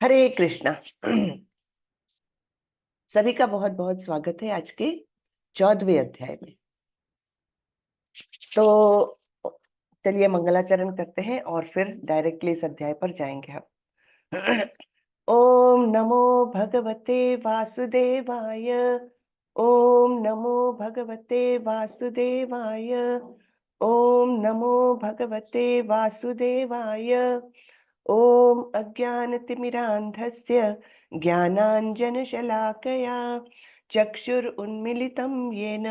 हरे कृष्णा। सभी का बहुत बहुत स्वागत है आज के 14वें अध्याय में। तो चलिए मंगलाचरण करते हैं और फिर डायरेक्टली इस अध्याय पर जाएंगे हम। ओम नमो भगवते वासुदेवाय। ओम नमो भगवते वासुदेवाय। ओम नमो भगवते वासुदेवाय। ओम अज्ञानतिमिरान्धस्य ज्ञानाञ्जनशलाकया चक्षुरुन्मीलितं येन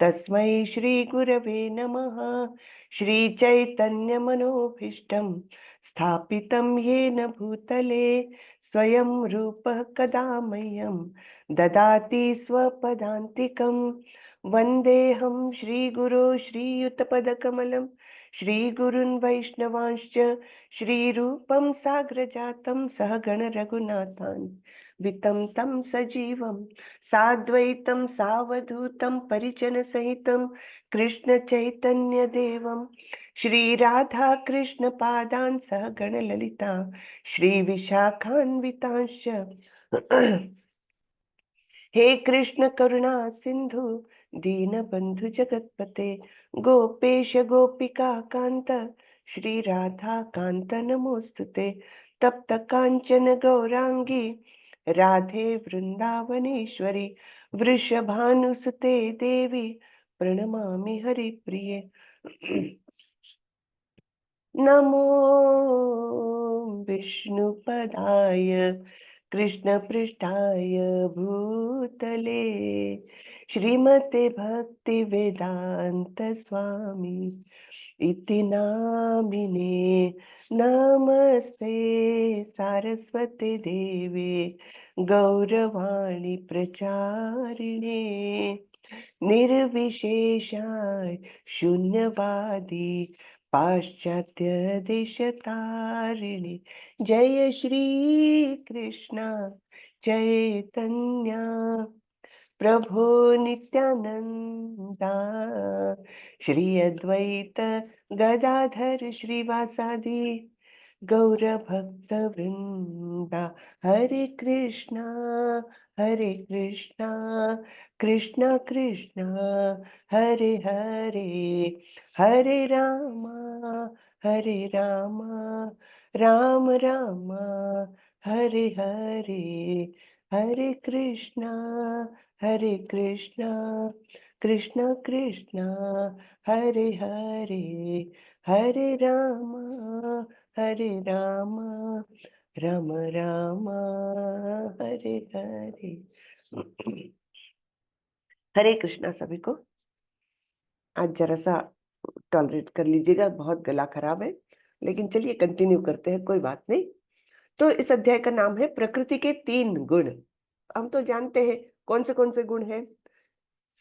तस्मै श्रीगुरवे नमः। श्रीचैतन्यमनोभीष्टं स्थापितं येन भूतले स्वयं रूपः कदा मह्यं ददाति स्वपदान्तिकं। वन्देऽहं श्रीगुरो श्रीयुतपदकमलं श्रीगुरुन् वैष्णवांश्च श्रीरूपं साग्रजातं सहगण रघुनाथान् वितं तं सजीवं साद्वैतं सावधूतं परिजन सहितं कृष्ण चैतन्य देवं श्रीराधा कृष्ण पादान् सहगण ललिता श्री विशाखान्वितांश्च। हे कृष्ण करुणा सिंधु दीनबंधु जगतपते गोपेश गोपिका कांत श्री राधा कांत नमोस्तुते। तप्त कांचन गौरांगी राधे वृंदावनेश्वरी वृषभानुसुते देवी प्रणमामि हरिप्रिये। नमो विष्णुपदाय कृष्णपृष्ठाय भूतले श्रीमते भक्ति वेदांत स्वामी इति नामिने। नमस्ते सारस्वती देवे गौरवाणी प्रचारिणे निर्विशेषाय शून्यवादी पाश्चात्य देशतारिणी। जय श्री कृष्ण चैतन्य प्रभु नित्यानंदा श्री अद्वैत गदाधर श्रीवासादि गौर भक्त वृंदा। हरे कृष्णा कृष्ण कृष्ण हरे हरे हरे रामा राम राम हरे हरे हरे कृष्णा कृष्ण कृष्ण हरे हरे हरे राम राम राम हरे हरे। हरे कृष्णा सभी को। आज जरा सा टॉलरेट कर लीजिएगा, बहुत गला खराब है, लेकिन चलिए कंटिन्यू करते हैं, कोई बात नहीं। तो इस अध्याय का नाम है प्रकृति के 3 गुण। हम तो जानते हैं कौन से गुण हैं,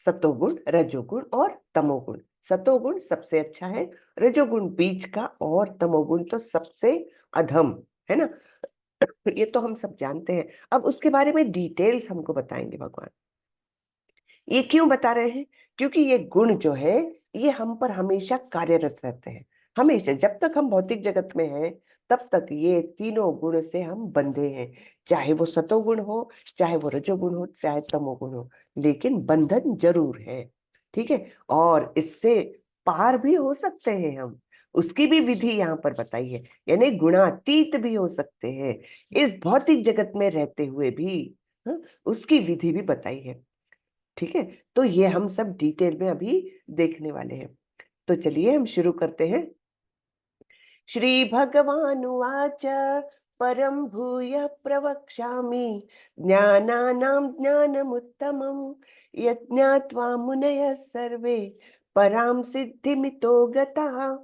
सतोगुण, रजोगुण और तमोगुण। सतोगुण सबसे अच्छा है, रजोगुण बीच का और तमोगुण तो सबसे अधम है ना। ये तो हम सब जानते हैं। अब उसके बारे में डिटेल्स हमको बताएंगे भगवान। ये क्यों बता रहे हैं? क्योंकि ये गुण जो है ये हम पर हमेशा कार्यरत रहते हैं। हमेशा जब तक हम भौतिक जगत में हैं तब तक ये तीनों गुण से हम बंधे हैं, चाहे वो सतोगुण हो, चाहे वो रजोगुण हो, चाहे तमोगुण हो, लेकिन बंधन जरूर है। ठीक है, और इससे पार भी हो सकते हैं हम, उसकी भी विधि यहाँ पर बताई है। यानी गुणातीत भी हो सकते हैं इस भौतिक जगत में रहते हुए भी। हाँ, उसकी विधि भी बताई है। ठीक है, तो ये हम सब डिटेल में अभी देखने वाले हैं। तो चलिए हम शुरू करते हैं। श्री भगवानुवाच परम भूय प्रवक्ष्यामि ज्ञानानां ज्ञानमुत्तमं यज्ञात्वा मुनयः सर्वे परां सिद्धिमितो गताः।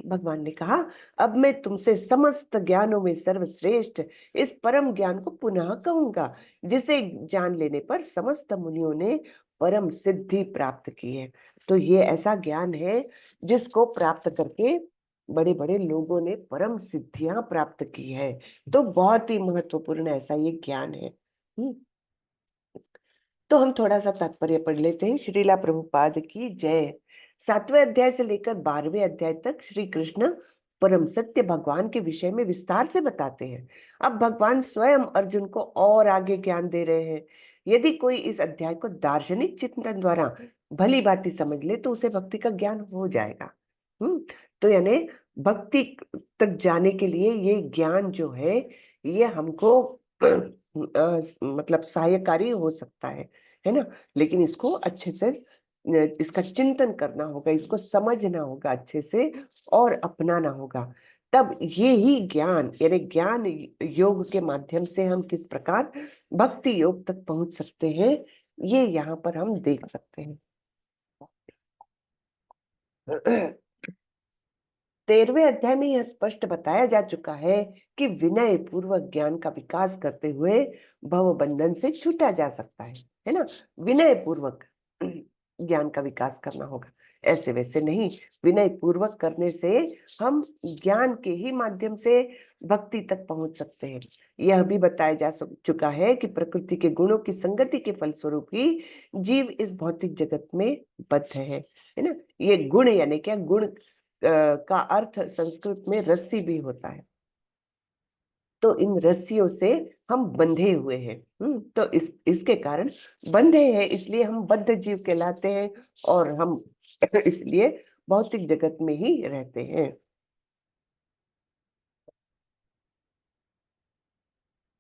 भगवान ने कहा, अब मैं तुमसे समस्त ज्ञानों में सर्वश्रेष्ठ इस परम ज्ञान को पुनः कहूंगा, जिसे जान लेने पर समस्त मुनियों ने परम सिद्धि प्राप्त की है। तो ये ऐसा ज्ञान है जिसको प्राप्त करके बड़े बड़े लोगों ने परम सिद्धियां प्राप्त की है। तो बहुत ही महत्वपूर्ण ऐसा ये ज्ञान है। तो हम थोड़ा सा तात्पर्य पढ़ लेते हैं। श्रीला प्रभुपाद की जय। 7वें अध्याय से लेकर 12वें अध्याय तक श्री कृष्ण परम सत्य भगवान के विषय में विस्तार से बताते हैं। अब भगवान स्वयं अर्जुन को और आगे ज्ञान दे रहे हैं। यदि कोई इस अध्याय को दार्शनिक चिंतन द्वारा भली भांति समझ ले तो उसे भक्ति का ज्ञान हो जाएगा। तो यानी भक्ति तक जाने के लिए ये ज्ञान जो है ये हमको मतलब सहायकारी हो सकता है ना। लेकिन इसको अच्छे से इसका चिंतन करना होगा, इसको समझना होगा अच्छे से और अपनाना होगा। तब ये ही ज्ञान यानी ज्ञान योग के माध्यम से हम किस प्रकार भक्ति योग तक पहुंच सकते हैं, ये यहाँ पर हम देख सकते हैं। 13वें अध्याय में यह स्पष्ट बताया जा चुका है कि विनय पूर्वक ज्ञान का विकास करते हुए भव बंधन से छूटा जा सकता है ना। विनय पूर्वक ज्ञान का विकास करना होगा, ऐसे वैसे नहीं। विनय पूर्वक करने से हम ज्ञान के ही माध्यम से भक्ति तक पहुंच सकते हैं। यह भी बताया जा चुका है कि प्रकृति के गुणों की संगति के फलस्वरूप ही जीव इस भौतिक जगत में बद्ध है ना। ये गुण यानी क्या, गुण का अर्थ संस्कृत में रस्सी भी होता है। तो इन रस्सियों से हम बंधे हुए हैं। तो इसके कारण बंधे हैं, इसलिए हम बद्ध जीव कहलाते हैं और हम इसलिए भौतिक जगत में ही रहते हैं।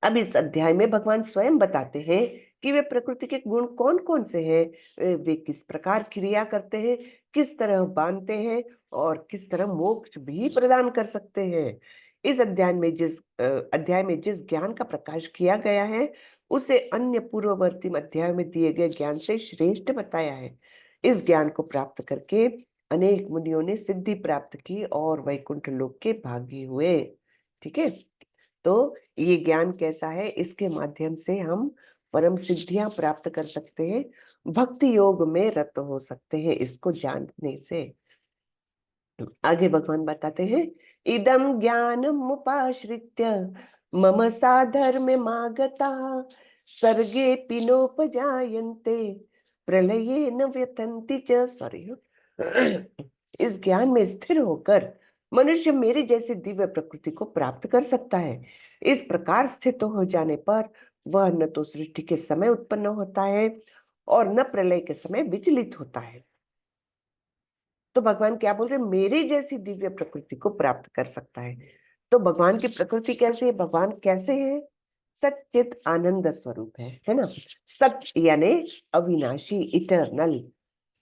अब इस अध्याय में भगवान स्वयं बताते हैं कि वे प्रकृति के गुण कौन कौन से हैं, वे किस प्रकार क्रिया करते हैं, किस तरह बांधते हैं और किस तरह मोक्ष भी प्रदान कर सकते हैं। इस अध्याय में जिस ज्ञान का प्रकाश किया गया है उसे अन्य पूर्ववर्ती अध्याय में दिए गए ज्ञान से श्रेष्ठ बताया है। इस ज्ञान को प्राप्त करके अनेक मुनियों ने सिद्धि प्राप्त की और वैकुंठ लोक के भागी हुए। ठीक है। तो ये ज्ञान कैसा है, इसके माध्यम से हम परम सिद्धियां प्राप्त कर सकते हैं, भक्ति योग में रत हो सकते हैं इसको जानने से। आगे भगवान बताते हैं, इदम ज्ञानम उपाश्रित्य मम साधर्म्यमागता सर्गे पिनोपजायन्ते प्रलये न व्यथन्ति च। सॉरी। इस ज्ञान में स्थिर होकर मनुष्य मेरी जैसी दिव्य प्रकृति को प्राप्त कर सकता है। इस प्रकार स्थित हो जाने पर वह न तो सृष्टि के समय उत्पन्न होता है और न प्रलय के समय विचलित होता है। तो भगवान क्या बोल रहे हैं, मेरी जैसी दिव्य प्रकृति को प्राप्त कर सकता है। तो भगवान की प्रकृति कैसी है, भगवान कैसे है, सच्चित आनंद स्वरूप है ना। सत्य यानी अविनाशी, इटर्नल।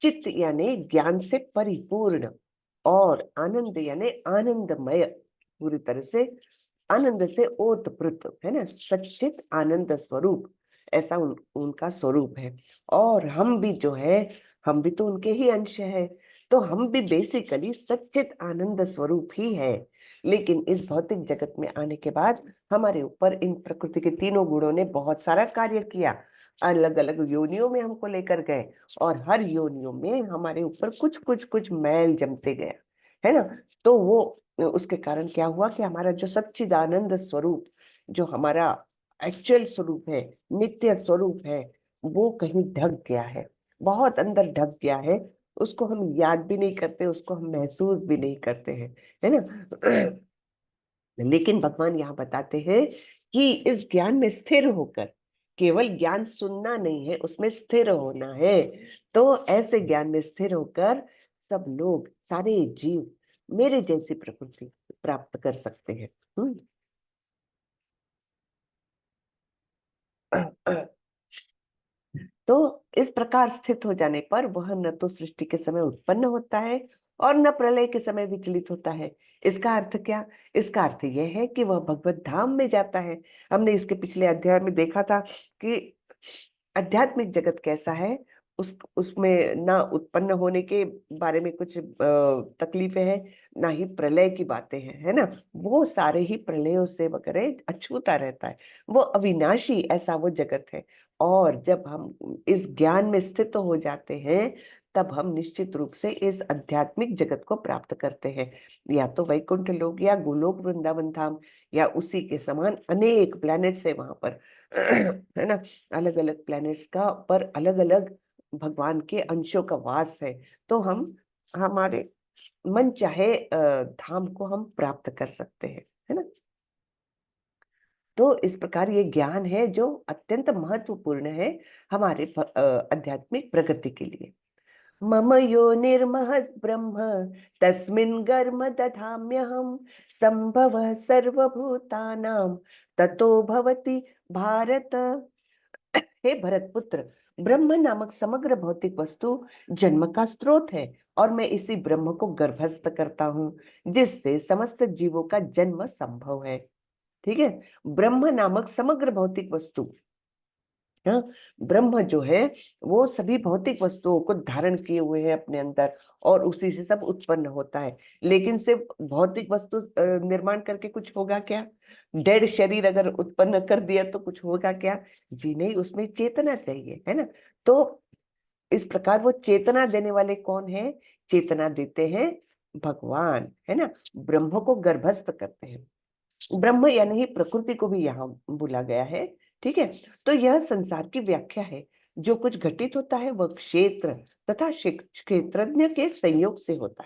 चित्त यानी ज्ञान से परिपूर्ण और आनंद यानी आनंदमय, पूरी तरह से आनंद से ओतप्रोत है ना। सच्चित आनंद स्वरूप, ऐसा उनका स्वरूप है। और हम भी जो है, हम भी तो उनके ही अंश है। तो हम भी बेसिकली सच्चित आनंद स्वरूप ही है। लेकिन इस भौतिक जगत में आने के बाद हमारे ऊपर इन प्रकृति के तीनों गुणों ने बहुत सारा कार्य किया। अलग अलग योनियों में हमको लेकर गए और हर योनियों में हमारे ऊपर कुछ कुछ कुछ मैल जमते गया, है ना। तो वो उसके कारण क्या हुआ कि हमारा जो सच्चिदानंद स्वरूप, जो हमारा एक्चुअल स्वरूप है, नित्य स्वरूप है, वो कहीं ढक गया है, बहुत अंदर ढक गया है। उसको हम याद भी नहीं करते, उसको हम महसूस भी नहीं करते हैं, है ना। लेकिन भगवान यहाँ बताते हैं कि इस ज्ञान में स्थिर होकर, केवल ज्ञान सुनना नहीं है, उसमें स्थिर होना है। तो ऐसे ज्ञान में स्थिर होकर सब लोग, सारे जीव मेरे जैसी प्रकृति प्राप्त कर सकते हैं। तो इस प्रकार स्थित हो जाने पर वह न तो सृष्टि के समय उत्पन्न होता है और न प्रलय के समय विचलित होता है। इसका अर्थ क्या, इसका अर्थ यह है कि वह भगवत धाम में जाता है। हमने इसके पिछले अध्याय में देखा था कि आध्यात्मिक जगत कैसा है, उसमें ना उत्पन्न होने के बारे में कुछ तकलीफें हैं, ना ही प्रलय की बातें हैं, है ना। वो सारे ही प्रलयों से वगैरह अछूता रहता है, वो अविनाशी, ऐसा वो जगत है। और जब हम इस ज्ञान में स्थित हो जाते हैं तब हम निश्चित रूप से इस आध्यात्मिक जगत को प्राप्त करते हैं। या तो वैकुंठ लोक या गोलोक वृंदावन धाम या उसी के समान अनेक प्लैनेट्स है वहां पर, है ना। अलग अलग प्लैनेट्स का पर अलग अलग भगवान के अंशों का वास है। तो हम हमारे मन चाहे धाम को हम प्राप्त कर सकते हैं, है ना। तो इस प्रकार ये ज्ञान है जो अत्यंत महत्वपूर्ण है हमारे आध्यात्मिक प्रगति के लिए। मम यो निर्महद् ब्रह्म तस्मिन् गर्म दधाम्यहम् संभवः सर्वभूतानां ततो भवति भारत। हे भरत पुत्र, ब्रह्म नामक समग्र भौतिक वस्तु जन्म का स्रोत है और मैं इसी ब्रह्म को गर्भस्थ करता हूँ जिससे समस्त जीवों का जन्म संभव है। ठीक है, ब्रह्म नामक समग्र भौतिक वस्तु, हाँ, ब्रह्म जो है वो सभी भौतिक वस्तुओं को धारण किए हुए है अपने अंदर और उसी से सब उत्पन्न होता है। लेकिन सिर्फ भौतिक वस्तु निर्माण करके कुछ होगा क्या? डेड शरीर अगर उत्पन्न कर दिया तो कुछ होगा क्या? जी नहीं, उसमें चेतना चाहिए, है ना। तो इस प्रकार वो चेतना देने वाले कौन है? चेतना देते हैं भगवान, है ना। ब्रह्म को गर्भस्थ करते हैं। ब्रह्म यानी ही प्रकृति को भी यहाँ बोला गया है। ठीक है, तो यह संसार की व्याख्या है। जो कुछ घटित होता है वह क्षेत्र तथा क्षेत्रज्ञ के संयोग से होता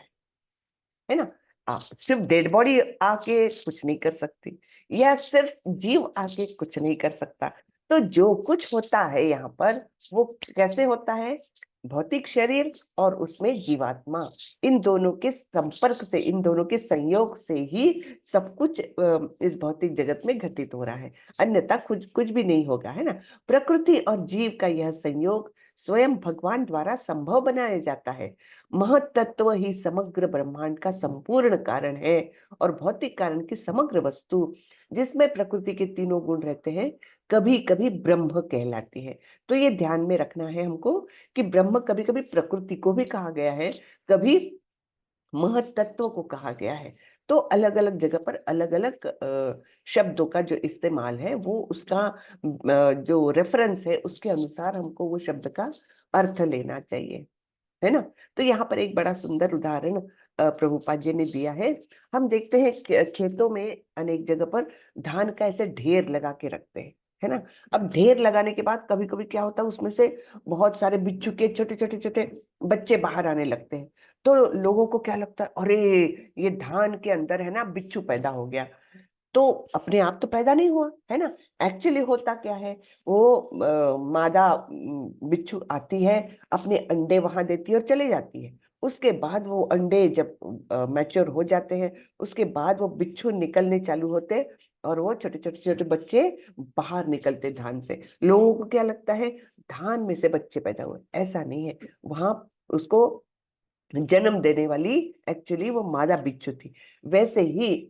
है ना। आप सिर्फ डेड बॉडी आके कुछ नहीं कर सकती या सिर्फ जीव आके कुछ नहीं कर सकता। तो जो कुछ होता है यहाँ पर वो कैसे होता है? भौतिक शरीर और उसमें जीवात्मा, इन दोनों के संपर्क से, इन दोनों के संयोग से ही सब कुछ इस भौतिक जगत में घटित हो रहा है, अन्यथा कुछ कुछ भी नहीं होगा, है ना। प्रकृति और जीव का यह संयोग स्वयं भगवान द्वारा संभव बनाया जाता है। महत्त्व ही समग्र ब्रह्मांड का संपूर्ण कारण है और भौतिक कारण की समग्र वस्तु जिसमें प्रकृति के तीनों गुण रहते हैं कभी कभी ब्रह्म कहलाती है। तो ये ध्यान में रखना है हमको कि ब्रह्म कभी कभी प्रकृति को भी कहा गया है, कभी महत्त्व को कहा गया है। तो अलग अलग जगह पर अलग अलग शब्दों का जो इस्तेमाल है वो उसका जो रेफरेंस है उसके अनुसार हमको वो शब्द का अर्थ लेना चाहिए, है ना। तो यहाँ पर एक बड़ा सुंदर उदाहरण प्रभुपाद जी ने दिया है। हम देखते हैं खेतों में अनेक जगह पर धान का ऐसे ढेर लगा के रखते हैं, है ना। अब ढेर लगाने के बाद कभी कभी क्या होता है उसमें से बहुत सारे बिच्छू के छोटे छोटे छोटे बच्चे बाहर आने लगते हैं। तो लोगों को क्या लगता है, अरे ये धान के अंदर है ना बिच्छू पैदा हो गया। तो अपने आप तो पैदा नहीं हुआ, है ना। एक्चुअली होता क्या है, वो मादा बिच्छू आती है, अपने अंडे वहां देती है और चले जाती है। उसके बाद वो अंडे जब मैच्योर हो जाते हैं उसके बाद वो बिच्छू निकलने चालू होते हैं और वो छोटे छोटे छोटे बच्चे बाहर निकलते धान से। लोगों को क्या लगता है धान में से बच्चे पैदा हुए, ऐसा नहीं है। वहां उसको जन्म देने वाली एक्चुअली वो मादा बिच्छू थी। वैसे ही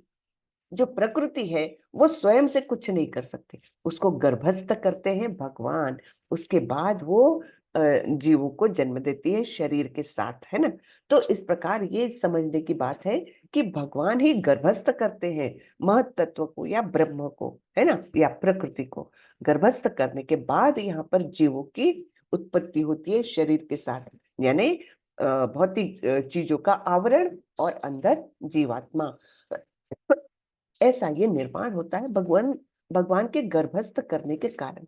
जो प्रकृति है वो स्वयं से कुछ नहीं कर सकती, उसको गर्भस्थ करते हैं भगवान। उसके बाद वो जीवों को जन्म देती है शरीर के साथ, है ना। तो इस प्रकार ये समझने की बात है कि भगवान ही गर्भस्थ करते हैं महत्त्व को या ब्रह्म को, है ना, या प्रकृति को। गर्भस्थ करने के बाद यहाँ पर जीवों की उत्पत्ति होती है शरीर के साथ, यानी भौतिक चीजों का आवरण और अंदर जीवात्मा। ऐसा ये निर्माण होता है भगवान भगवान के गर्भस्थ करने के कारण।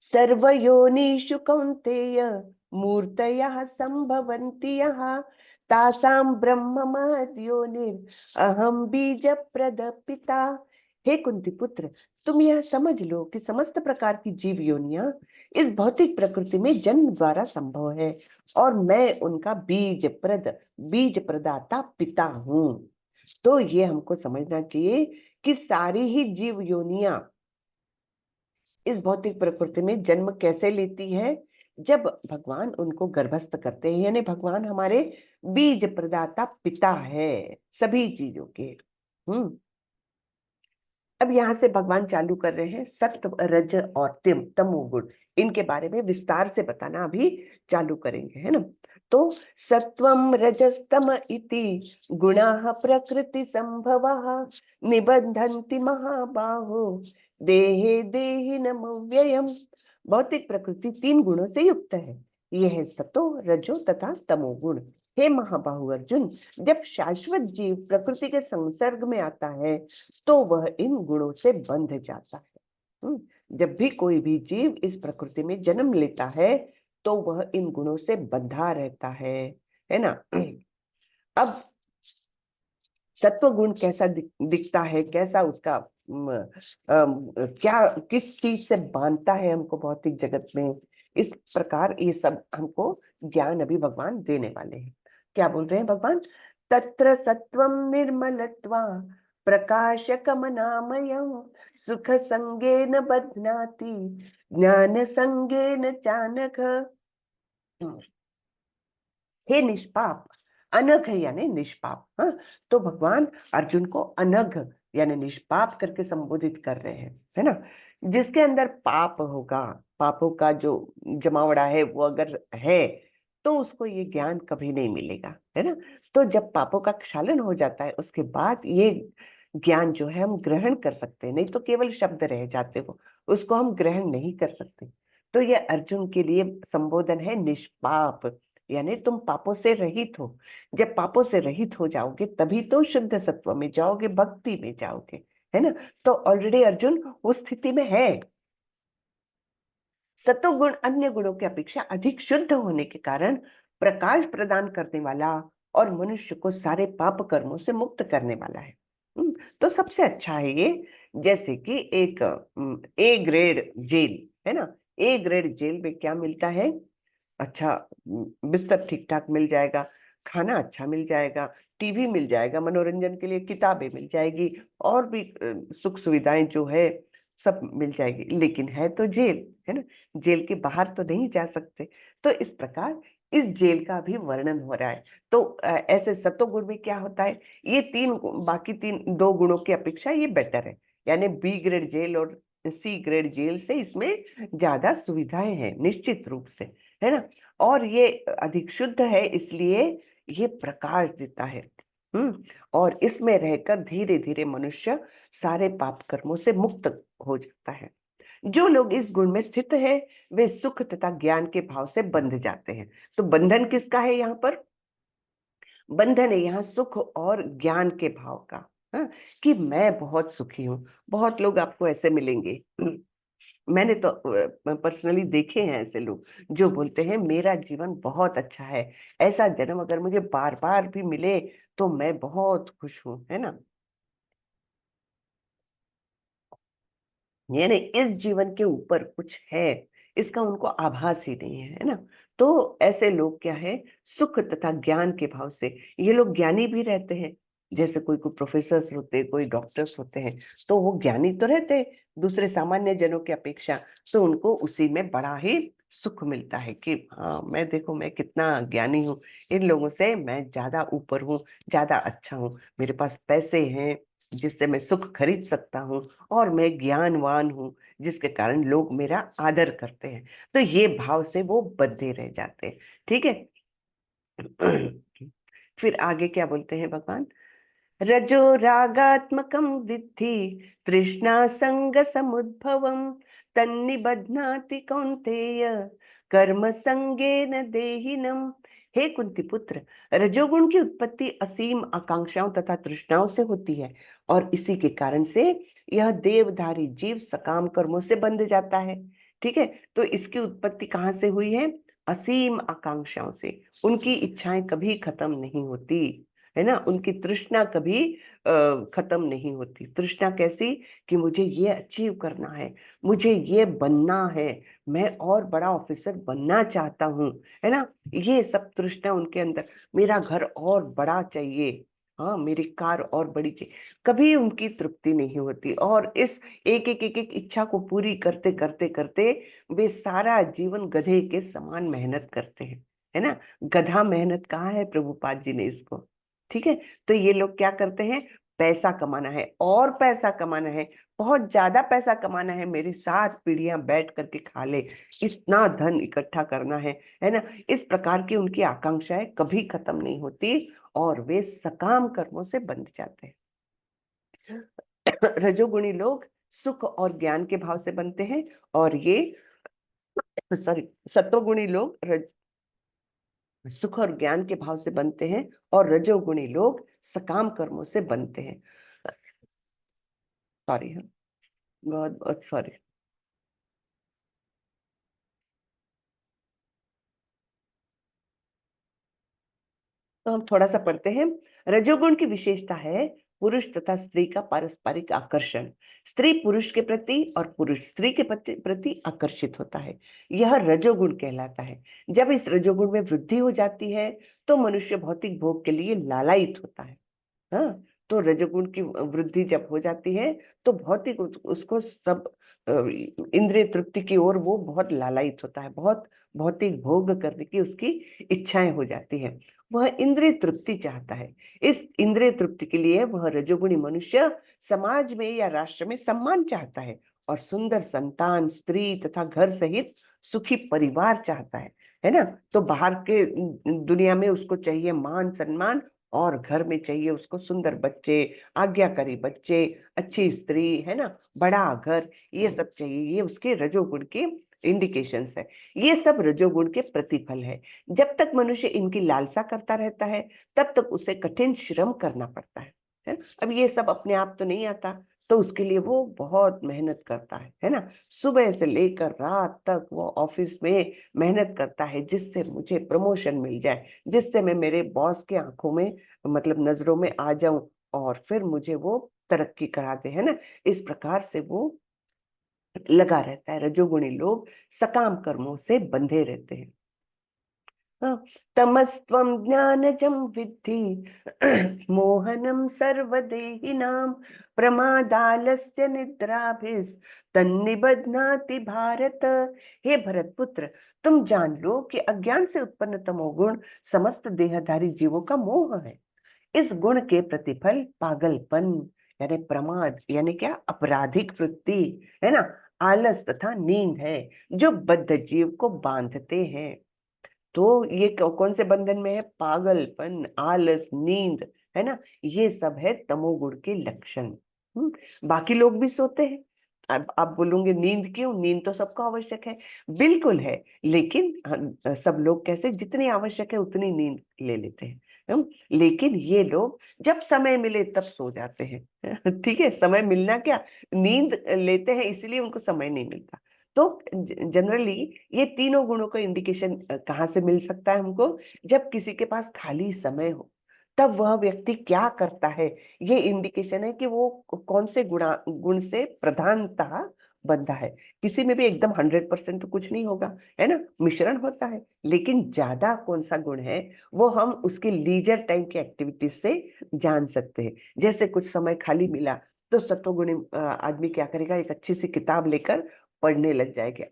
सर्वयोनिषु कौन्तेय मूर्तयः संभवन्ति यः तासां ब्रह्म महद् योनिर् अहम बीज प्रद पिता। हे कुंती पुत्र, तुम यह समझ लो कि समस्त प्रकार की जीव योनियां इस भौतिक प्रकृति में जन्म द्वारा संभव है और मैं उनका बीज प्रदाता पिता हूँ। तो ये हमको समझना चाहिए कि सारी ही जीव योनियां इस भौतिक प्रकृति में जन्म कैसे लेती है? जब भगवान उनको गर्भस्थ करते हैं, यानी भगवान हमारे बीज प्रदाता पिता है सभी चीजों के। हम्म अब यहाँ से भगवान चालू कर रहे हैं सत्व रज और तमोगुण, इनके बारे में विस्तार से बताना अभी चालू करेंगे, है ना। तो सत्वम रजस्तम इति गुणाः प्रकृति संभवः निबंधन्ति महाबाहो देहे देहिनम व्ययम। भौतिक प्रकृति तीन गुणों से युक्त है, ये है सतो रजो तथा तमोगुण। हे महाबाहु अर्जुन, जब शाश्वत जीव प्रकृति के संसर्ग में आता है तो वह इन गुणों से बंध जाता है। जब भी कोई भी जीव इस प्रकृति में जन्म लेता है तो वह इन गुणों से बंधा रहता है ना। अब सत्व गुण कैसा दिखता है, कैसा उसका क्या किस चीज से बांधता है हमको भौतिक जगत में, इस प्रकार ये सब हमको ज्ञान अभी भगवान देने वाले हैं। क्या बोल रहे हैं भगवान? तत्र सत्वम निर्मलत्वा प्रकाशकमनामयं सुख संगेन बध्नाति ज्ञान संगेन चानघ। हे निष्पाप, अनघ यानी निष्पाप। हाँ, तो भगवान अर्जुन को अनघ यानी निष्पाप करके संबोधित कर रहे हैं, है ना। जिसके अंदर पाप होगा, पापों का जो जमावड़ा है वो अगर है, तो उसको ये ज्ञान कभी नहीं मिलेगा, है ना। तो जब पापों का क्षालन हो जाता है उसके बाद ये ज्ञान जो है हम ग्रहण कर सकते हैं, नहीं तो केवल शब्द रह जाते हो, उसको हम ग्रहण नहीं कर सकते। तो ये अर्जुन के लिए संबोधन है निष्पाप, यानी तुम पापों से रहित हो। जब पापों से रहित हो जाओगे तभी तो शुद्ध सत्व में जाओगे, भक्ति में जाओगे, है ना। तो ऑलरेडी अर्जुन उस स्थिति में है। सत्वगुण अन्य गुणों की अपेक्षा अधिक शुद्ध होने के कारण प्रकाश प्रदान करने वाला और मनुष्य को सारे पाप कर्मों से मुक्त करने वाला है। तो सबसे अच्छा है ये। जैसे कि एक ए ग्रेड जेल है ना, ए ग्रेड जेल में क्या मिलता है? अच्छा बिस्तर ठीक ठाक मिल जाएगा, खाना अच्छा मिल जाएगा, टीवी मिल जाएगा, मनोरंजन के लिए किताबें मिल जाएगी, और भी सुख सुविधाएं जो है सब मिल जाएगी। लेकिन है तो जेल, है ना, जेल के बाहर तो नहीं जा सकते। तो इस प्रकार इस जेल का भी वर्णन हो रहा है। तो ऐसे सत्वगुण में क्या होता है, ये बाकी दो गुणों की अपेक्षा ये बेटर है। यानी बी ग्रेड जेल और सी ग्रेड जेल से इसमें ज्यादा सुविधाएं हैं निश्चित रूप से, है ना। और ये अधिक शुद्ध है, इसलिए ये प्रकाश देता है। और इसमें रहकर धीरे धीरे मनुष्य सारे पाप कर्मों से मुक्त हो जाता है। जो लोग इस गुण में स्थित है वे सुख तथा ज्ञान के भाव से बंध जाते हैं। तो बंधन किसका है यहाँ पर? बंधन है यहाँ सुख और ज्ञान के भाव का। हाँ, कि मैं बहुत सुखी हूँ। बहुत लोग आपको ऐसे मिलेंगे, मैंने तो पर्सनली देखे हैं ऐसे लोग जो बोलते हैं मेरा जीवन बहुत अच्छा है, ऐसा जन्म अगर मुझे बार बार भी मिले तो मैं बहुत खुश हूं, है ना। यानी इस जीवन के ऊपर कुछ है, इसका उनको आभास ही नहीं है, है ना। तो ऐसे लोग क्या है, सुख तथा ज्ञान के भाव से ये लोग ज्ञानी भी रहते हैं। जैसे कोई कोई प्रोफेसर्स होते हैं, कोई डॉक्टर्स होते हैं, तो वो ज्ञानी तो रहते हैं दूसरे सामान्य जनों की अपेक्षा। तो उनको उसी में बड़ा ही सुख मिलता है कि हाँ मैं देखो मैं कितना ज्ञानी हूँ, इन लोगों से मैं ज्यादा ऊपर हूँ, ज्यादा अच्छा हूँ, मेरे पास पैसे हैं जिससे मैं सुख खरीद सकता हूँ, और मैं ज्ञानवान हूँ जिसके कारण लोग मेरा आदर करते हैं। तो ये भाव से वो बंधे रह जाते हैं। ठीक है। फिर आगे क्या बोलते हैं भगवान? रजो रागात्मकं विद्धि तृष्णा संग समुद्भवम् तन्निबध्नाति कौन्तेय कर्म संगेन देहिनम्। हे कुंती पुत्र, रजोगुण की उत्पत्ति असीम आकांक्षाओं तथा तृष्णाओं से होती है, और इसी के कारण से यह देवधारी जीव सकाम कर्मों से बंध जाता है। ठीक है। तो इसकी उत्पत्ति कहाँ से हुई है? असीम आकांक्षाओं से। उनकी इच्छाएं कभी खत्म नहीं होती, है ना। उनकी तृष्णा कभी खत्म नहीं होती। तृष्णा कैसी? कि मुझे ये अचीव करना है, मुझे ये बनना है, मैं और बड़ा ऑफिसर बनना चाहता हूँ, है ना। ये सब तृष्णा उनके अंदर, मेरा घर और बड़ा चाहिए, हाँ मेरी कार और बड़ी चाहिए, कभी उनकी तृप्ति नहीं होती। और इस एक इच्छा को पूरी करते करते करते वे सारा जीवन गधे के समान मेहनत करते हैं, है ना। गधा मेहनत कहाँ है, प्रभुपाद जी ने इसको। ठीक है। तो ये लोग क्या करते हैं? पैसा कमाना है और पैसा कमाना है, बहुत ज्यादा पैसा कमाना है, मेरी 7 पीढ़ियां बैठ करके खा ले, इतना धन इकट्ठा करना है ना। इस प्रकार की उनकी आकांक्षाएं कभी खत्म नहीं होती, और वे सकाम कर्मों से बंध जाते हैं। रजोगुणी लोग सुख और ज्ञान के भाव से बनते हैं, और ये सॉरी सत्वगुणी लोग सुख और ज्ञान के भाव से बनते हैं, और रजोगुणी लोग सकाम कर्मों से बनते हैं। सॉरी, बहुत बहुत सॉरी। तो हम थोड़ा सा पढ़ते हैं। रजोगुण की विशेषता है पुरुष तथा स्त्री का पारस्परिक आकर्षण। स्त्री पुरुष के प्रति और पुरुष स्त्री के प्रति आकर्षित होता है, यह रजोगुण कहलाता है। जब इस रजोगुण में वृद्धि हो जाती है तो मनुष्य भौतिक भोग के लिए लालायित होता है। हाँ, तो रजोगुण की वृद्धि जब हो जाती है तो भौतिक उसको सब इंद्रिय तृप्ति की ओर वो बहुत लालायित होता है, बहुत भौतिक भोग करने की उसकी इच्छाएं हो जाती है, वह इंद्रिय तृप्ति चाहता है। इस इंद्रिय तृप्ति के लिए वह रजोगुणी मनुष्य समाज में या राष्ट्र में सम्मान चाहता है और सुंदर संतान, स्त्री तथा घर सहित सुखी परिवार चाहता है ना। तो बाहर के दुनिया में उसको चाहिए मान सम्मान, और घर में चाहिए उसको सुंदर बच्चे, आज्ञाकारी बच्चे, अच्छी स्त्री, है ना, बड़ा घर, ये सब चाहिए। ये उसके रजोगुण के इंडिकेशंस है, ये सब रजोगुण के प्रतिफल है। जब तक मनुष्य इनकी लालसा करता रहता है तब तक उसे कठिन श्रम करना पड़ता है। अब ये सब अपने आप तो नहीं आता, तो उसके लिए वो बहुत मेहनत करता है ना। सुबह से लेकर रात तक वो ऑफिस में मेहनत करता है जिससे मुझे प्रमोशन मिल जाए, जिससे मैं मेरे बॉस के आंखों में, मतलब नजरों में आ जाऊं, और फिर मुझे वो तरक्की कराते हैं ना। इस प्रकार से वो लगा रहता है। रजोगुणी लोग सकाम कर्मों से बंधे रहते हैं। हाँ, तमस्त्वं ज्ञानजं विद्धि मोहनम सर्वदेहिनां प्रमादालस्य निद्राभिस्तन्निबध्नाति भारत। हे भरत पुत्र, तुम जान लो कि अज्ञान से उत्पन्न तमोगुण समस्त देहधारी जीवों का मोह है। इस गुण के प्रतिफल पागलपन यानी प्रमाद, यानी क्या, आपराधिक वृत्ति, है ना, आलस तथा नींद है, जो बद्ध जीव को बांधते हैं। तो ये कौन से बंधन में है? पागलपन, आलस, नींद, है ना, ये सब है तमोगुण के लक्षण। बाकी लोग भी सोते हैं। अब आप बोलोगे नींद क्यों? नींद तो सबको आवश्यक है, बिल्कुल है, लेकिन सब लोग कैसे, जितनी आवश्यक है उतनी नींद ले लेते हैं। लेकिन ये लोग जब समय मिले तब सो जाते हैं। ठीक है, समय मिलना क्या, नींद लेते हैं इसलिए उनको समय नहीं मिलता। तो जनरली ये तीनों गुणों का इंडिकेशन कहाँ से मिल सकता है हमको? जब किसी के पास खाली समय हो तब वह व्यक्ति क्या करता है, ये इंडिकेशन है कि वो कौन से गुण से प्रधानतः बंधा है। किसी में भी एकदम 100% तो कुछ नहीं होगा, है ना, मिश्रण होता है, लेकिन ज्यादा कौन सा गुण है वो हम उसके लीजर टाइम की एक्टिविटीज से जान सकते हैं। जैसे कुछ समय खाली मिला तो सत्वगुणी आदमी क्या करेगा, एक अच्छी सी किताब लेकर पढ़ने लग जाएगी।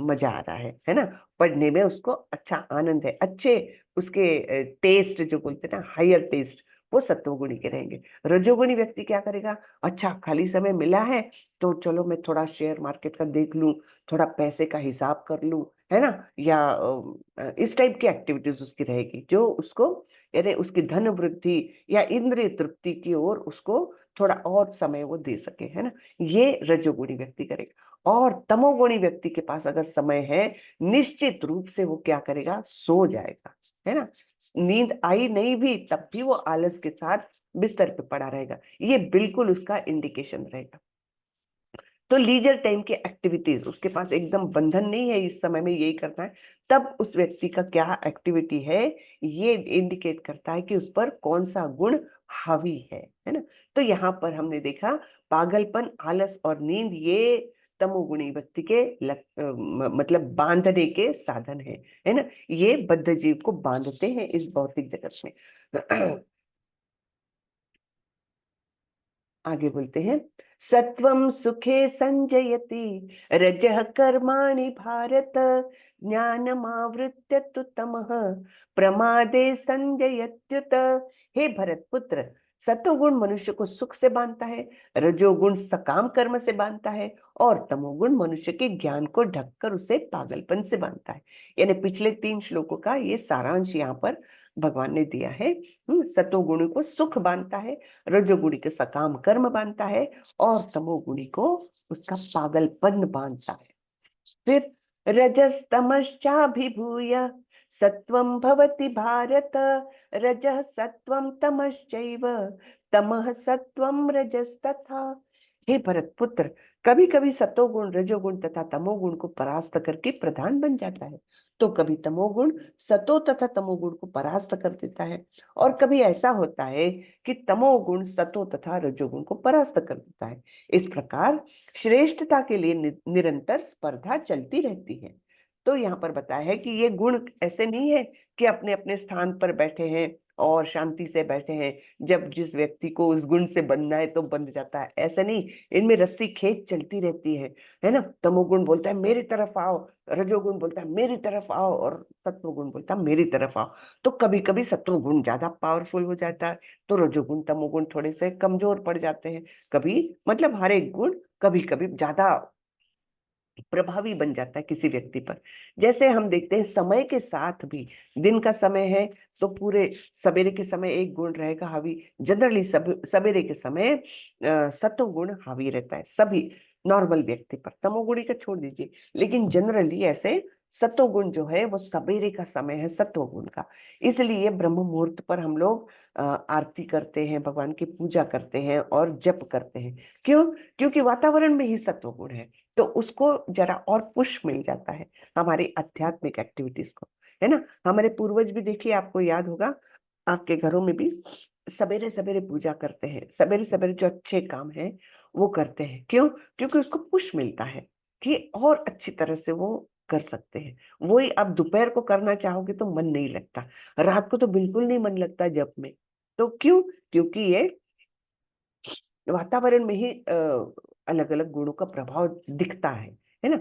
मजा आ रहा है ना, पढ़ने में उसको अच्छा आनंद है, अच्छे उसके टेस्ट जो बोलते हैं ना, हायर टेस्ट, वो सत्वगुणी के रहेंगे। रजोगुणी व्यक्ति क्या करेगा, अच्छा खाली समय मिला है तो चलो मैं थोड़ा शेयर मार्केट का देख लूं, थोड़ा पैसे का हिसाब कर लूं, है ना, या इस टाइप की एक्टिविटीज उसकी रहेगी, जो उसको, यानी उसकी धन वृद्धि या इंद्रिय तृप्ति की ओर उसको थोड़ा और समय वो दे सके, है ना। ये रजोगुणी व्यक्ति करेगा। और तमोगुणी व्यक्ति के पास अगर समय है, निश्चित रूप से वो क्या करेगा, सो जाएगा, है ना। नींद आई नहीं भी तब भी वो आलस के साथ बिस्तर पे पड़ा रहेगा, ये बिल्कुल उसका इंडिकेशन रहेगा। तो लीजर टाइम की एक्टिविटीज, उसके पास एकदम बंधन नहीं है इस समय में यही करना है, तब उस व्यक्ति का क्या एक्टिविटी है, ये इंडिकेट करता है कि उस पर कौन सा गुण हावी है ना। तो यहाँ पर हमने देखा पागलपन, आलस और नींद ये तमोगुणी व्यक्ति के मतलब बांधने के साधन है ना। ये बद्ध जीव को बांधते हैं इस भौतिक जगत में। आगे बोलते हैं, सत्वम सुखे संजयति रजः कर्माणि भारत ज्ञानमावृत्य तु तमः प्रमादे संजयत्युत। हे भरत पुत्र, सत्वगुण मनुष्य को सुख से बांधता है, रजोगुण सकाम कर्म से बांधता है, और तमोगुण मनुष्य के ज्ञान को ढककर उसे पागलपन से बांधता है। यानी पिछले 3 श्लोकों का ये सारांश यहाँ पर भगवान ने दिया है। सतोगुण को सुख बांधता है, रजोगुणी के सकाम कर्म बांधता है, और तमोगुणी को उसका पागलपन बांधता है। फिर रजस तमश्चाभिभूय सत्वं भवति भारत रजः सत्वं तमश्चैव तमः सत्वं रजस्तथा। हे भरत पुत्र, कभी कभी सतोगुण रजोगुण तथा तमोगुण को परास्त करके प्रधान बन जाता है, तो कभी तमोगुण सतो तथा तमोगुण को परास्त कर देता है, और कभी ऐसा होता है कि तमोगुण सतो तथा रजोगुण को परास्त कर देता है। इस प्रकार श्रेष्ठता के लिए निरंतर स्पर्धा चलती रहती है। तो यहाँ पर बताया है कि ये गुण ऐसे नहीं है कि अपने अपने स्थान पर बैठे हैं और शांति से बैठे हैं, जब जिस व्यक्ति को उस गुण से बनना है तो बन जाता है, ऐसा नहीं। इनमें रस्सी खेच चलती रहती है ना। तमोगुण बोलता है मेरी तरफ आओ, रजोगुण बोलता है मेरी तरफ आओ, और सत्वगुण बोलता है मेरी तरफ आओ। तो कभी कभी सत्वगुण ज्यादा पावरफुल हो जाता है, तो रजोगुण तमोगुण थोड़े से कमजोर पड़ जाते हैं। कभी मतलब हर एक गुण कभी कभी ज्यादा प्रभावी बन जाता है किसी व्यक्ति पर। जैसे हम देखते हैं समय के साथ भी, दिन का समय है तो पूरे सवेरे के समय एक गुण रहेगा हावी। जनरली सवेरे के समय सत्व गुण हावी रहता है सभी नॉर्मल व्यक्ति पर, तमोगुणी का छोड़ दीजिए। लेकिन जनरली ऐसे सत्व गुण जो है वो सवेरे का समय है सत्व गुण का। इसलिए ब्रह्म मुहूर्त पर हम लोग आरती करते हैं, भगवान की पूजा करते हैं और जप करते हैं। क्यों? क्योंकि वातावरण में ही सत्व गुण है, तो उसको जरा और पुश मिल जाता है हमारी आध्यात्मिक एक्टिविटीज को, है ना। हमारे पूर्वज भी देखिए, आपको याद होगा, आपके घरों में भी सवेरे सवेरे पूजा करते हैं, सवेरे सवेरे जो अच्छे काम है वो करते हैं। क्यों? क्योंकि उसको पुश मिलता है कि और अच्छी तरह से वो कर सकते हैं। वही आप दोपहर को करना चाहोगे तो मन नहीं लगता, रात को तो बिल्कुल नहीं मन लगता जप में। तो क्यों? क्योंकि ये वातावरण में ही अलग अलग गुणों का प्रभाव दिखता है ना।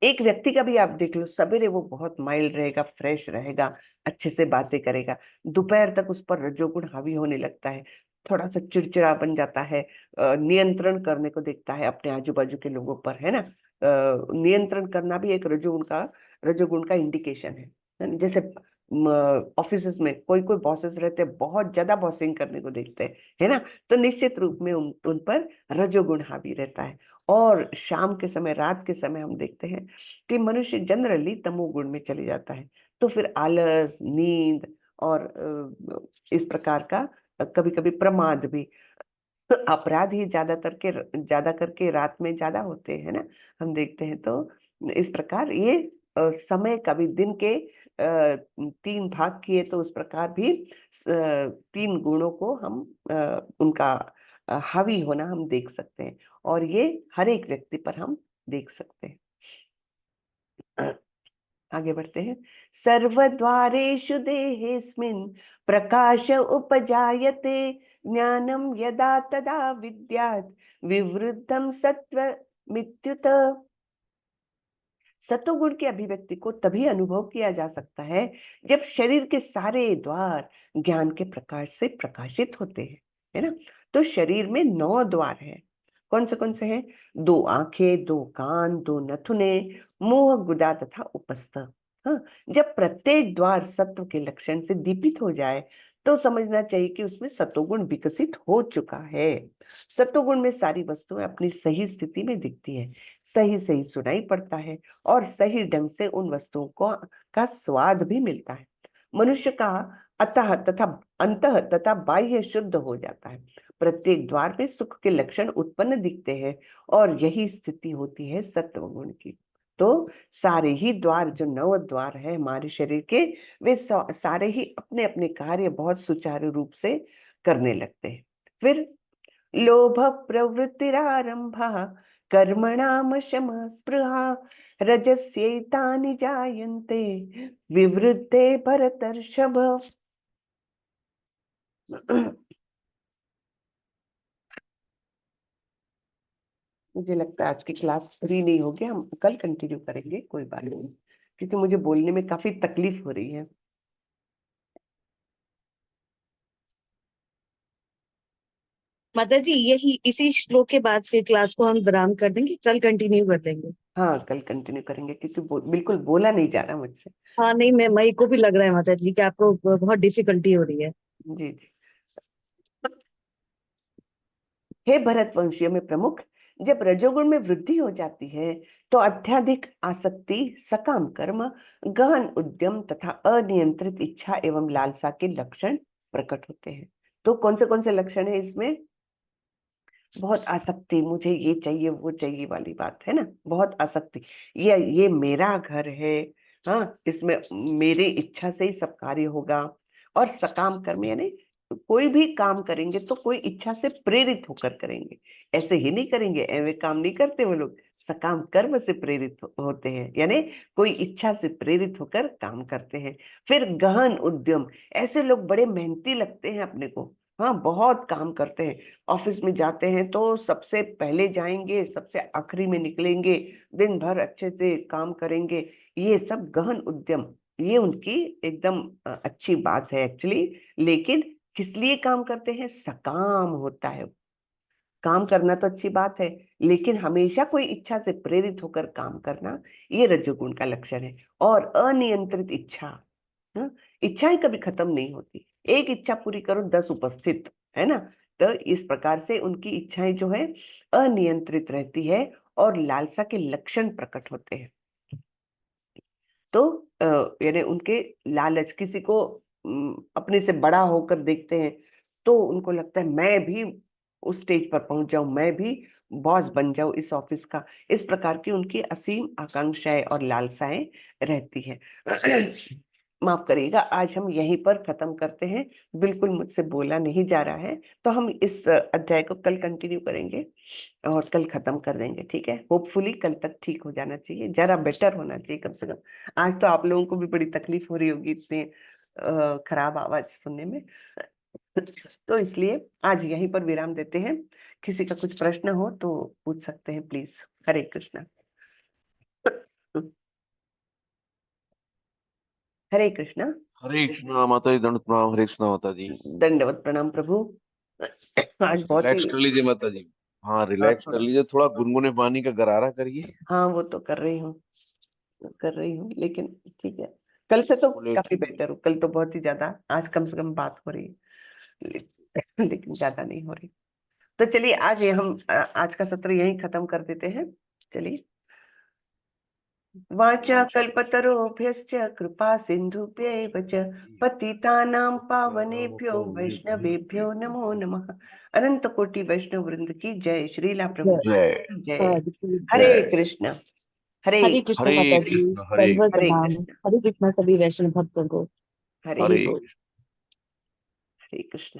एक व्यक्ति का भी आप देख लो, सवेरे वो बहुत माइल्ड रहेगा, फ्रेश रहेगा, अच्छे से बातें करेगा, दोपहर तक उस पर रजोगुण हावी होने लगता है, थोड़ा सा चिड़चिड़ा बन जाता है, नियंत्रण करने को देखता है अपने आजू बाजू के लोगों पर, है ना। नियंत्रण करना भी एक रजोगुण का इंडिकेशन है। जैसे ऑफिस में कोई कोई बॉसेस रहते हैं, बहुत ज्यादा बॉसिंग करने को देखते हैं, है ना। तो निश्चित रूप में उन पर रजोगुण हावी रहता है। और शाम के समय, रात के समय हम देखते हैं कि मनुष्य जनरली तमोगुण में चले जाता है, तो फिर आलस, नींद और इस प्रकार का कभी कभी प्रमाद भी, अपराध ही ज्यादा करके रात में ज्यादा होते हैं ना, हम देखते हैं। तो इस प्रकार ये समय कभी दिन के 3 भाग किए तो उस प्रकार भी 3 गुणों को हम उनका हावी होना हम देख सकते हैं, और ये हर एक व्यक्ति पर हम देख सकते हैं। आगे बढ़ते हैं। सर्वद्वारेषु देहेऽस्मिन् प्रकाश उपजायते, ज्ञानं यदा तदा विद्यात् विवृद्धं सत्त्वमित्युत। सतोगुण की अभिव्यक्ति को तभी अनुभव किया जा सकता है जब शरीर के सारे द्वार ज्ञान के प्रकाश से प्रकाशित होते हैं, है ना। तो शरीर में 9 द्वार हैं। कौन से हैं? 2 आंखें, 2 कान, 2 नथुने, मुंह, गुदा तथा उपस्थ। हाँ, जब प्रत्येक द्वार सत्व के लक्षण से दीपित हो जाए तो समझना चाहिए कि उसमें सतोगुण विकसित हो चुका है। सतोगुण में सारी वस्तुएं अपनी सही स्थिति में दिखती है, सही सही सुनाई पड़ता है, और सही ढंग से उन वस्तुओं को का स्वाद भी मिलता है। मनुष्य का अतः तथा अंतः तथा बाह्य शुद्ध हो जाता है। प्रत्येक द्वार में सुख के लक्षण उत्पन्न दिखते हैं, और यही स्थिति होती है सत्व गुण की। तो सारे ही द्वार, जो 9 द्वार है हमारे शरीर के, वे सारे ही अपने अपने कार्य बहुत सुचारू रूप से करने लगते हैं। फिर लोभ प्रवृत्तिरारंभः कर्मणाम शम स्पृहा रजस्यैतानि जायन्ते विवृद्धे भरतर्षभ। मुझे लगता है आज की क्लास फ्री नहीं होगी, हम कल कंटिन्यू करेंगे, कोई बात नहीं, क्योंकि मुझे बोलने में काफी तकलीफ हो रही है। माता जी, यही इसी श्लोक के बाद फिर क्लास को हम विराम कर देंगे, कल कंटिन्यू कर देंगे। हाँ, कल कंटिन्यू करेंगे, क्योंकि बिल्कुल बोला नहीं जा रहा मुझसे। हाँ नहीं, मैं मई को भी लग रहा है माता जी कि आपको बहुत डिफिकल्टी हो रही है। जी जी। हे भरत वंशियों में प्रमुख, जब रजोगुण में वृद्धि हो जाती है तो अत्यधिक आसक्ति, सकाम कर्म, गहन उद्यम तथा अनियंत्रित इच्छा एवं लालसा के लक्षण प्रकट होते हैं। तो कौन से लक्षण है इसमें? बहुत आसक्ति, मुझे ये चाहिए वो चाहिए वाली बात है ना, बहुत आसक्ति। ये मेरा घर है, हाँ, इसमें मेरे इच्छा से ही सब कार्य होगा। और सकाम कर्म यानी कोई भी काम करेंगे तो कोई इच्छा से प्रेरित होकर करेंगे, ऐसे ही नहीं करेंगे, ऐवे काम नहीं करते वो लोग। सकाम कर्म से प्रेरित होते हैं, यानी कोई इच्छा से प्रेरित होकर काम करते हैं। फिर गहन उद्यम, ऐसे लोग बड़े मेहनती लगते हैं अपने को, हाँ, बहुत काम करते हैं। ऑफिस में जाते हैं तो सबसे पहले जाएंगे, सबसे आखिरी में निकलेंगे, दिन भर अच्छे से काम करेंगे। ये सब गहन उद्यम, ये उनकी एकदम अच्छी बात है एक्चुअली। लेकिन किस लिए काम करते हैं? सकाम होता है। काम करना तो अच्छी बात है, लेकिन हमेशा कोई इच्छा से प्रेरित होकर काम करना, ये रजोगुण का लक्षण है। और अनियंत्रित इच्छा, हाँ, इच्छाएं कभी खत्म नहीं होती, एक इच्छा पूरी करो 10 उपस्थित, है ना। तो इस प्रकार से उनकी इच्छाएं जो है अनियंत्रित रहती है और लालसा के लक्षण प्रकट होते हैं। तो यानी उनके लालच, किसी को अपने से बड़ा होकर देखते हैं तो उनको लगता है मैं भी उस स्टेज पर पहुंच जाऊं, मैं भी बॉस बन जाऊं इस ऑफिस का। इस प्रकार की उनकी असीम आकांक्षाएं और लालसाएं रहती है। माफ करिएगा, आज हम यहीं पर खत्म करते हैं, बिल्कुल मुझसे बोला नहीं जा रहा है। तो हम इस अध्याय को कल कंटिन्यू करेंगे और कल खत्म कर देंगे, ठीक है। होपफुली कल तक ठीक हो जाना चाहिए, जरा बेटर होना चाहिए कम से कम। आज तो आप लोगों को भी बड़ी तकलीफ हो रही होगी इतने खराब आवाज सुनने में। तो इसलिए आज यहीं पर विराम देते हैं। किसी का कुछ प्रश्न हो तो पूछ सकते हैं प्लीज। हरे कृष्णा। हरे कृष्णा। हरे कृष्णा माता जी, दंड प्रणाम। हरे कृष्णा माता जी। दंडवत प्रणाम प्रभु। आज बहुत रिलैक्स ही कर लीजिए माता जी। हाँ, हाँ, रिलैक्स कर थोड़ा, लीजिए, थोड़ा गुनगुने पानी का गरारा करिए। हाँ वो तो कर रही हूँ, लेकिन ठीक है। कल से तो बोले काफी बेटर हूँ, कल तो बहुत ही ज्यादा, आज कम से कम बात हो रही है, लेकिन ज्यादा नहीं हो रही। तो चलिए आज ये हम आज का सत्र यहीं खत्म कर देते हैं। चलिए। वाचा कल्पतरुभ्यश्च कृपा सिन्धुभ्यैव च पतितानां पावनेभ्यो वैष्णवेभ्यो नमो नमः। अनंत कोटि वैष्णव वृंद की जय। श्रीला जय। प्रभुपाद जय की जय। हरे हरे जय। कृष्ण। हरे हरे कृष्ण हरे माता जी, कृष्ण हरे दंडवत हरे प्रणाम। कृष्ण। हरे कृष्ण सभी वैष्णव भक्तों को। हरे हरि हरे बोल। कृष्ण। हरे कृष्ण।